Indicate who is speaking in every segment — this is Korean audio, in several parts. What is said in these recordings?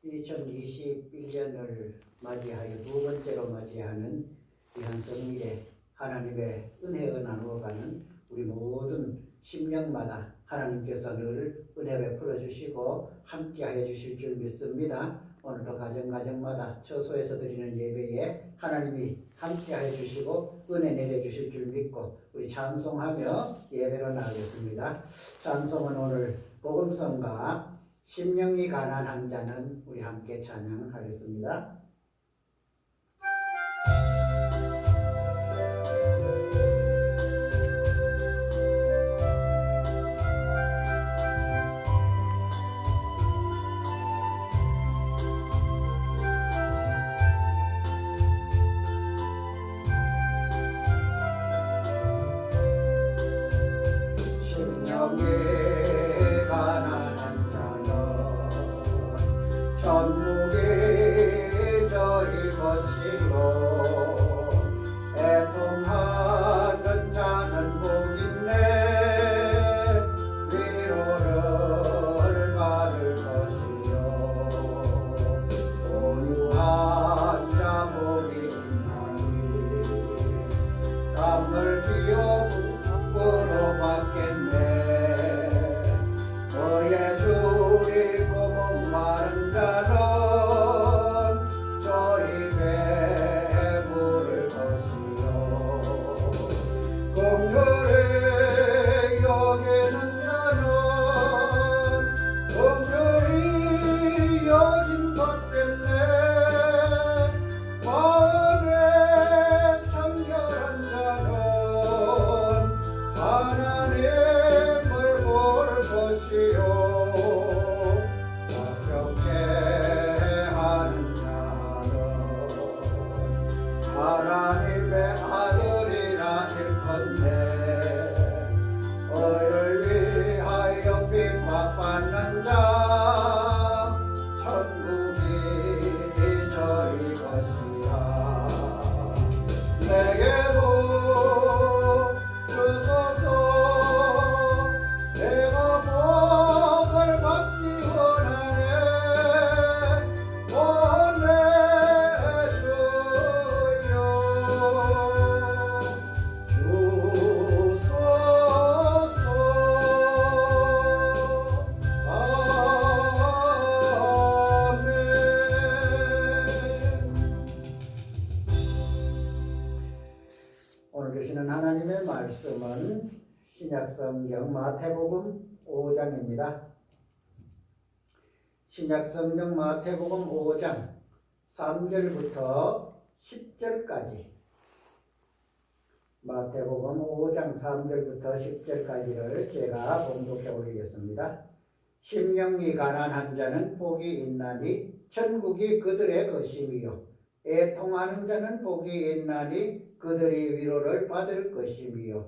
Speaker 1: 2021년을 맞이하여 두 번째로 맞이하는 귀한 성일에 하나님의 은혜가 나누어가는 우리 모든 심령마다 하나님께서 늘 은혜 베풀어 주시고 함께하여 주실 줄 믿습니다. 오늘도 가정마다 처소에서 드리는 예배에 하나님이 함께하여 주시고 은혜 내려주실 줄 믿고 우리 찬송하며 예배로 나가겠습니다. 찬송은 오늘 복음성가 심령이 가난한 자는 우리 함께 찬양하겠습니다. 하나님의 말씀은 신약성경 마태복음 5장입니다. 신약성경 마태복음 5장 3절부터 10절까지 마태복음 5장 3절부터 10절까지를 제가 봉독해 올리겠습니다. 심령이 가난한 자는 복이 있나니 천국이 그들의 것임이요 애통하는 자는 복이 있나니 그들이 위로를 받을 것이며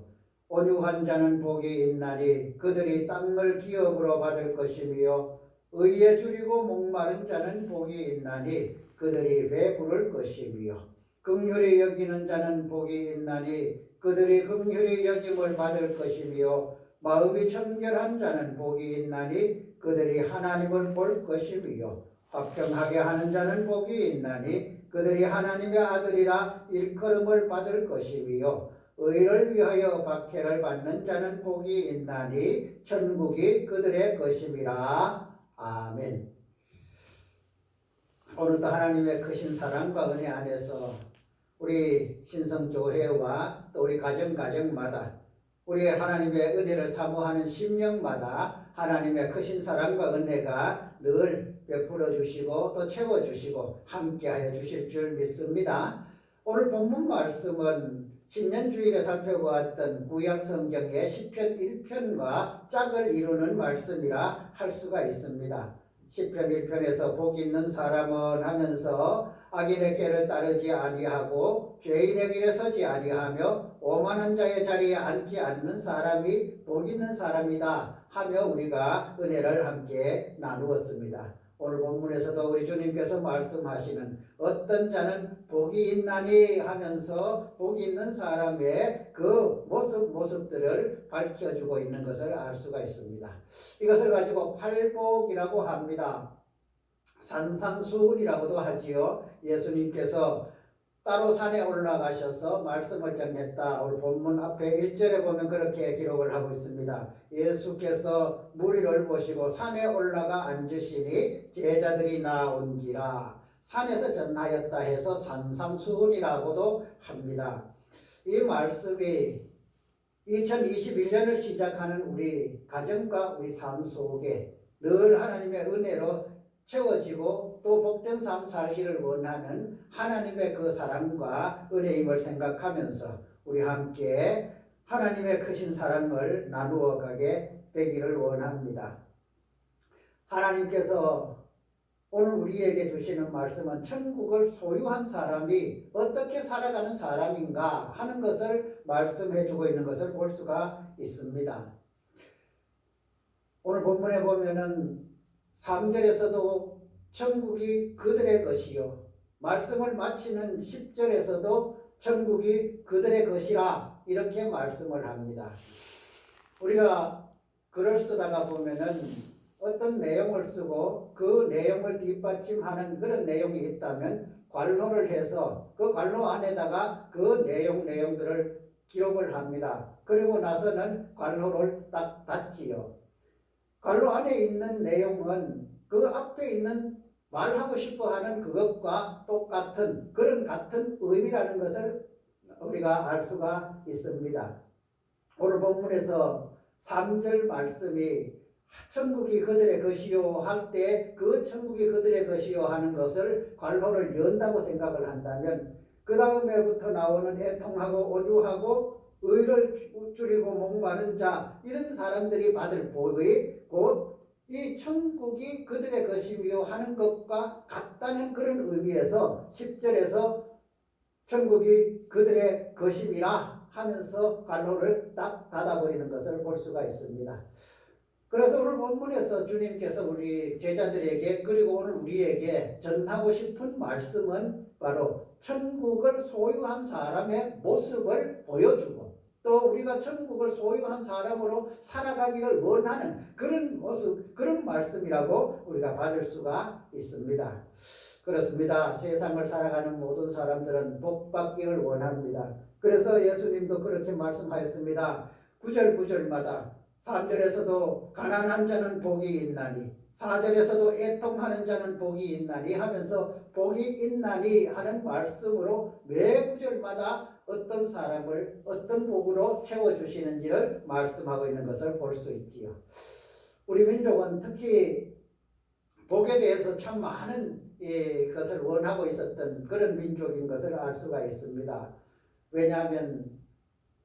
Speaker 1: 온유한 자는 복이 있나니 그들이 땅을 기업으로 받을 것이며 의에 줄이고 목마른 자는 복이 있나니 그들이 배부를 것이며 긍휼히 여기는 자는 복이 있나니 그들이 긍휼히 여김을 받을 것이며 마음이 청결한 자는 복이 있나니 그들이 하나님을 볼 것이며 화평하게 하는 자는 복이 있나니 그들이 하나님의 아들이라 일컬음을 받을 것이며 의를 위하여 박해를 받는 자는 복이 있나니 천국이 그들의 것임이라. 아멘. 오늘도 하나님의 크신 사랑과 은혜 안에서 우리 신성교회와 또 우리 가정마다 우리 하나님의 은혜를 사모하는 심령마다 하나님의 크신 사랑과 은혜가 늘 베풀어 주시고 또 채워 주시고 함께하여 주실 줄 믿습니다. 오늘 본문 말씀은 신년주일에 살펴보았던 구약성경의 시편 1편과 짝을 이루는 말씀이라 할 수가 있습니다. 시편 1편에서 복 있는 사람은 하면서 악인의 꾀를 따르지 아니하고 죄인의 길에 서지 아니하며 오만한 자의 자리에 앉지 않는 사람이 복 있는 사람이다 하며 우리가 은혜를 함께 나누었습니다. 오늘 본문에서도 우리 주님께서 말씀하시는 어떤 자는 복이 있나니 하면서 복이 있는 사람의 그 모습들을 밝혀주고 있는 것을 알 수가 있습니다. 이것을 가지고 팔복이라고 합니다. 산상수훈이라고도 하지요. 예수님께서 따로 산에 올라가셔서 말씀을 전했다. 오늘 본문 앞에 1절에 보면 그렇게 기록을 하고 있습니다. 예수께서 무리를 보시고 산에 올라가 앉으시니 제자들이 나온지라. 산에서 전하였다 해서 산상수훈이라고도 합니다. 이 말씀이 2021년을 시작하는 우리 가정과 우리 삶 속에 늘 하나님의 은혜로 채워지고 또 복된 삶 살기를 원하는 하나님의 그 사랑과 은혜임을 생각하면서 우리 함께 하나님의 크신 사랑을 나누어 가게 되기를 원합니다. 하나님께서 오늘 우리에게 주시는 말씀은 천국을 소유한 사람이 어떻게 살아가는 사람인가 하는 것을 말씀해 주고 있는 것을 볼 수가 있습니다. 오늘 본문에 보면은 3절에서도 천국이 그들의 것이요, 말씀을 마치는 10절에서도 천국이 그들의 것이라 이렇게 말씀을 합니다. 우리가 글을 쓰다가 보면은 어떤 내용을 쓰고 그 내용을 뒷받침하는 그런 내용이 있다면 관로를 해서 그 관로 안에다가 그 내용들을 기록을 합니다. 그리고 나서는 관로를 딱 닫지요. 관로 안에 있는 내용은 그 앞에 있는 말하고 싶어 하는 그것과 똑같은 그런 같은 의미라는 것을 우리가 알 수가 있습니다. 오늘 본문에서 3절 말씀이 천국이 그들의 것이요 할 때 그 천국이 그들의 것이요 하는 것을 관로를 연다고 생각을 한다면 그 다음에부터 나오는 애통하고 오주하고 의를 줄이고 목마른 자 이런 사람들이 받을 복이 곧 이 천국이 그들의 것이며 하는 것과 같다는 그런 의미에서 10절에서 천국이 그들의 것임이라 하면서 관로를 딱 닫아버리는 것을 볼 수가 있습니다. 그래서 오늘 본문에서 주님께서 우리 제자들에게 그리고 오늘 우리에게 전하고 싶은 말씀은 바로 천국을 소유한 사람의 모습을 보여주고 또 우리가 천국을 소유한 사람으로 살아가기를 원하는 그런 모습, 그런 말씀이라고 우리가 받을 수가 있습니다. 그렇습니다. 세상을 살아가는 모든 사람들은 복 받기를 원합니다. 그래서 예수님도 그렇게 말씀하였습니다. 9절마다 3절에서도 가난한 자는 복이 있나니 4절에서도 애통하는 자는 복이 있나니 하면서 복이 있나니 하는 말씀으로 매 구절마다 어떤 사람을 어떤 복으로 채워주시는지를 말씀하고 있는 것을 볼 수 있지요. 우리 민족은 특히 복에 대해서 참 많은 것을 원하고 있었던 그런 민족인 것을 알 수가 있습니다. 왜냐하면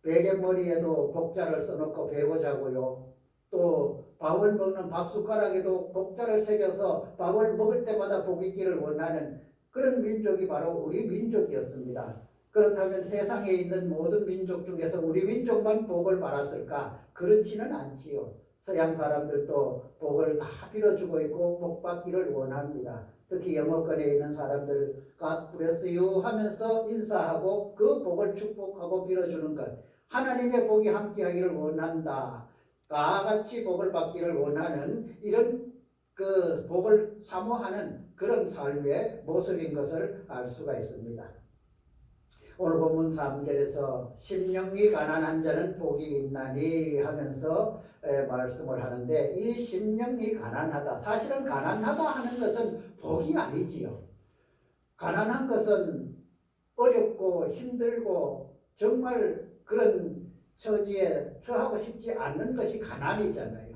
Speaker 1: 베개머리에도 복자를 써놓고 배우자고요. 또 밥을 먹는 밥숟가락에도 복자를 새겨서 밥을 먹을 때마다 복 있기를 원하는 그런 민족이 바로 우리 민족이었습니다. 그렇다면 세상에 있는 모든 민족 중에서 우리 민족만 복을 받았을까? 그렇지는 않지요. 서양 사람들도 복을 다 빌어주고 있고 복 받기를 원합니다. 특히 영어권에 있는 사람들 God bless you 하면서 인사하고 그 복을 축복하고 빌어주는 것, 하나님의 복이 함께하기를 원한다. 다 같이 복을 받기를 원하는 이런 그 복을 사모하는 그런 삶의 모습인 것을 알 수가 있습니다. 오늘 본문 3절에서 심령이 가난한 자는 복이 있나니 하면서 말씀을 하는데 이 심령이 가난하다, 사실은 가난하다 하는 것은 복이 아니지요. 가난한 것은 어렵고 힘들고 정말 그런 처지에 처하고 싶지 않는 것이 가난이잖아요.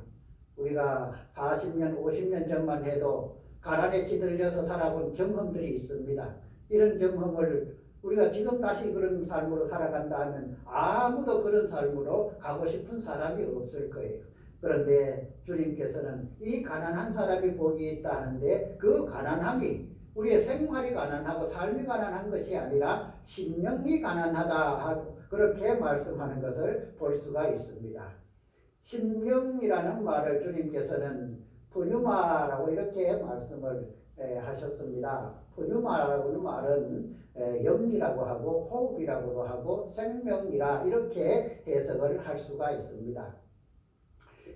Speaker 1: 우리가 40년, 50년 전만 해도 가난에 찌들려서 살아본 경험들이 있습니다. 이런 경험을 우리가 지금 다시 그런 삶으로 살아간다 하면 아무도 그런 삶으로 가고 싶은 사람이 없을 거예요. 그런데 주님께서는 이 가난한 사람이 복이 있다 하는데 그 가난함이 우리의 생활이 가난하고 삶이 가난한 것이 아니라 심령이 가난하다 하고 그렇게 말씀하는 것을 볼 수가 있습니다. 심령이라는 말을 주님께서는 푸뉴마라고 이렇게 말씀을 하셨습니다. 푸뉴마라는 말은 영이라고 하고 호흡이라고도 하고 생명이라 이렇게 해석을 할 수가 있습니다.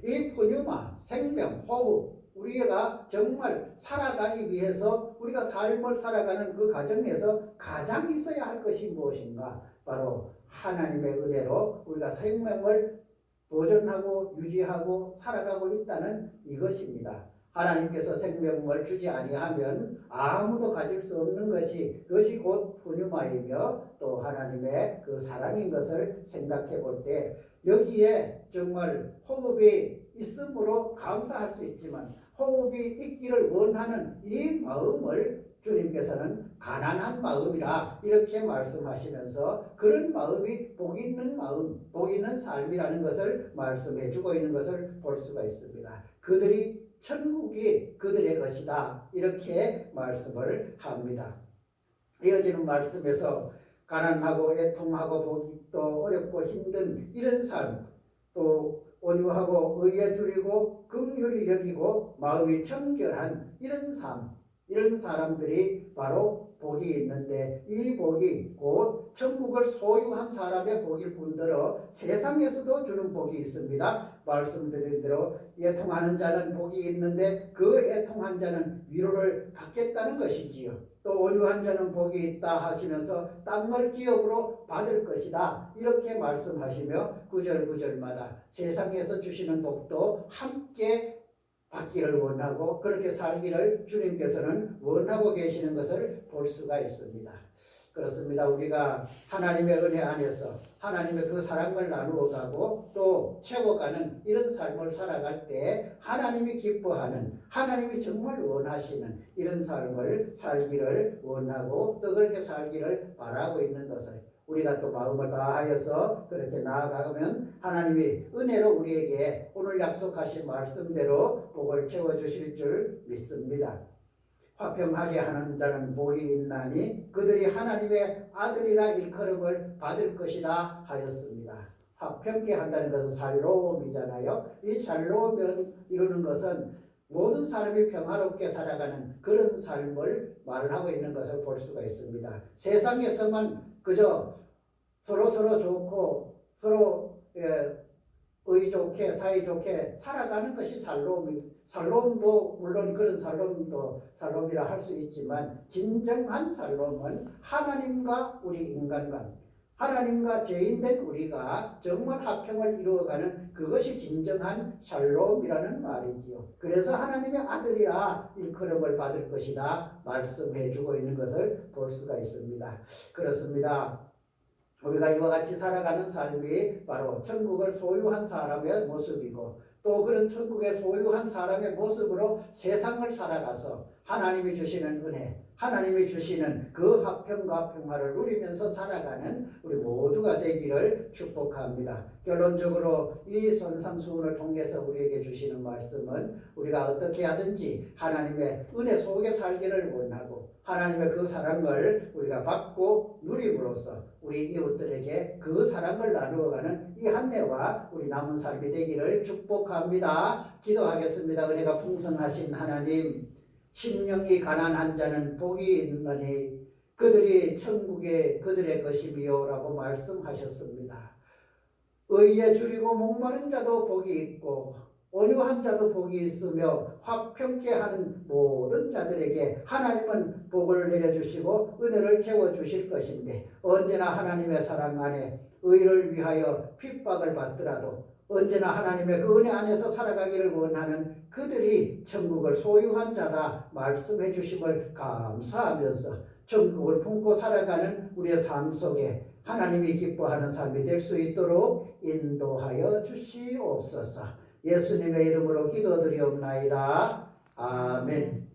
Speaker 1: 이 푸뉴마, 생명, 호흡, 우리가 정말 살아가기 위해서 우리가 삶을 살아가는 그 과정에서 가장 있어야 할 것이 무엇인가? 바로 하나님의 은혜로 우리가 생명을 보존하고 유지하고 살아가고 있다는 이것입니다. 하나님께서 생명을 주지 아니하면 아무도 가질 수 없는 것이 그것이 곧 푸뉴마이며 또 하나님의 그 사랑인 것을 생각해 볼 때 여기에 정말 호흡이 있으므로 감사할 수 있지만 호흡이 있기를 원하는 이 마음을 주님께서는 가난한 마음이라 이렇게 말씀하시면서 그런 마음이 복 있는 마음, 복 있는 삶이라는 것을 말씀해 주고 있는 것을 볼 수가 있습니다. 그들이 천국이 그들의 것이다 이렇게 말씀을 합니다. 이어지는 말씀에서 가난하고 애통하고 보기 또 어렵고 힘든 이런 삶, 또 온유하고 의에 줄이고 긍휼히 여기고 마음이 청결한 이런 삶, 이런 사람들이 바로 복이 있는데 이 복이 곧 천국을 소유한 사람의 복일 뿐더러 세상에서도 주는 복이 있습니다. 말씀드린 대로 애통하는 자는 복이 있는데 그 애통한 자는 위로를 받겠다는 것이지요. 또 온유한 자는 복이 있다 하시면서 땅을 기업으로 받을 것이다 이렇게 말씀하시며 구절구절마다 세상에서 주시는 복도 함께 받기를 원하고 그렇게 살기를 주님께서는 원하고 계시는 것을 볼 수가 있습니다. 그렇습니다. 우리가 하나님의 은혜 안에서 하나님의 그 사랑을 나누어 가고 또 채워가는 이런 삶을 살아갈 때 하나님이 기뻐하는, 하나님이 정말 원하시는 이런 삶을 살기를 원하고 또 그렇게 살기를 바라고 있는 것을 우리가 또 마음을 다하여서 그렇게 나아가면 하나님이 은혜로 우리에게 오늘 약속하신 말씀대로 복을 채워주실 줄 믿습니다. 화평하게 하는 자는 복이 있나니 그들이 하나님의 아들이라 일컬음을 받을 것이다 하였습니다. 화평케 한다는 것은 샬롬이잖아요. 이 샬롬을 이루는 것은 모든 사람이 평화롭게 살아가는 그런 삶을 말하고 있는 것을 볼 수가 있습니다. 세상에서만 그저 서로 좋고 서로 의좋게 사이좋게 살아가는 것이 살롬도 물론 그런 살롬도 살롬이라 할 수 있지만 진정한 살롬은 하나님과 우리 인간 간 하나님과 죄인된 우리가 정말 화평을 이루어가는 그것이 진정한 샬롬이라는 말이지요. 그래서 하나님의 아들이라 일컬음을 받을 것이다 말씀해 주고 있는 것을 볼 수가 있습니다. 그렇습니다. 우리가 이와 같이 살아가는 삶이 바로 천국을 소유한 사람의 모습이고 또 그런 천국의 소유한 사람의 모습으로 세상을 살아가서 하나님이 주시는 은혜, 하나님이 주시는 그 화평과 평화를 누리면서 살아가는 우리 모두가 되기를 축복합니다. 결론적으로 이 선상수훈을 통해서 우리에게 주시는 말씀은 우리가 어떻게 하든지 하나님의 은혜 속에 살기를 원하고 하나님의 그 사랑을 우리가 받고 누림으로써 우리 이웃들에게 그 사랑을 나누어가는 이 한 해와 우리 남은 삶이 되기를 축복합니다. 기도하겠습니다. 은혜가 풍성하신 하나님, 심령이 가난한 자는 복이 있느니 그들이 천국의 그들의 것이미요 라고 말씀하셨습니다. 의에 줄이고 목마른 자도 복이 있고 온유한 자도 복이 있으며 화평케 하는 모든 자들에게 하나님은 복을 내려주시고 은혜를 채워주실 것인데 언제나 하나님의 사랑 안에 의를 위하여 핍박을 받더라도 언제나 하나님의 그 은혜 안에서 살아가기를 원하는 그들이 천국을 소유한 자다 말씀해 주심을 감사하면서 천국을 품고 살아가는 우리의 삶 속에 하나님이 기뻐하는 삶이 될 수 있도록 인도하여 주시옵소서. 예수님의 이름으로 기도드리옵나이다. 아멘.